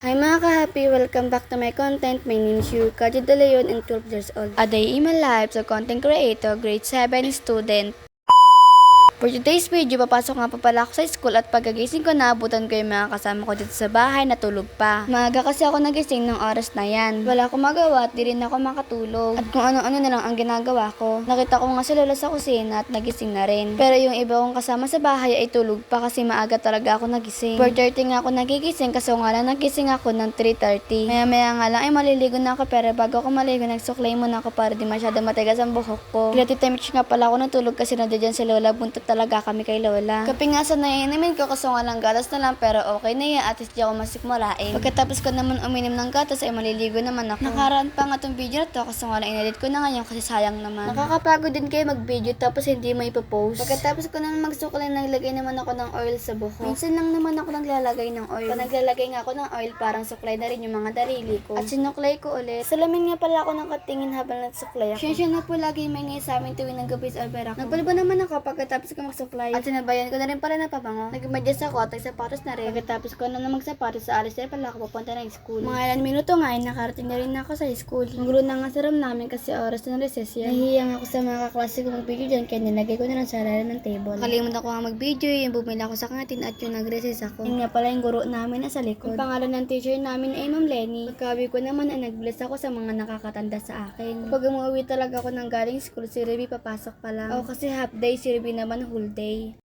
Hi mga ka-happy! Welcome back to my content. My name is Yuka De Leon and 12 years old. A day in my life, so content creator, grade 7 student. For today's video, papasok nga pa pala ako sa school at pagkagising ko naabutan ko yung mga kasama ko dito sa bahay na tulog pa. Maaga kasi ako nagising ng oras na yan. Wala akong magawa at di rin ako makatulog. At kung ano-ano na lang ang ginagawa ko. Nakita ko nga si Lola sa kusina at nagising na rin. Pero yung iba kong kasama sa bahay ay tulog pa kasi maaga talaga ako nagising. 4:30 nga ako nagigising kasi nga lang nagising ako ng 3:30. Maya-maya nga lang ay maliligo na ako pero bago ako maligo nagsuklay muna ako para di masyado matigas ang buhok ko. Kila Tita Mitch nga pala ako natulog kasi nandiyan si Lola, buntot talaga kami kay Lola. Kape nga sa naiinimin ko kasi nga lang gatas na lang pero okay na yan at least di ako masikmurain. Pagkatapos ko naman uminom ng gatas ay maliligo naman ako. Nakaraan pa nga tong video na to kasi nga lang inedit ko na ngayon kasi sayang naman. Nakakapagod din kayo mag-video tapos hindi mo ipopost. Pagkatapos ko naman magsuklay naglagay naman ako ng oil sa buhok. Minsan lang naman ako naglalagay ng oil. Pag naglalagay nga ako ng oil parang suklay na rin yung mga darili ko. At sinuklay ko ulit. Salamin nga pala ako ng katingin habang nagsuklay ako. Siya na po lagi may ngay sa amin tuwing nag-gabi sa Alberak. Nagpaliba naman ako pagkatapos ko magsuklay. At sinabayan ko na rin pala na pabango. Nag-imadyas ako at nagsapatos na rin. Pagkatapos ko na magsapatos sa alis na pala ako papunta ng school. Mga ilan minuto nga ay nakarating na rin ako sa school. Magulo na nga sa room namin kasi oras na ng recess yan. Nahihiyang ako sa mga kaklase ko mag-video dyan kaya nilagay ko na lang sa ilalim ng table. Nakalimutan ko nga mag-video yung bumili ako sa kantin at yung nag-recess ako. Yun nga pala yung guro namin na sa likod. Ang pangalan ng teacher namin ay Ma'am Lenny. Pagkabi ko naman ay nag-bless ako sa mga nakakatanda sa akin. Kapag umuwi talaga ako ng galing school, si Ruby papasok pa lang. Ako kasi half day, si Ruby naman whole day.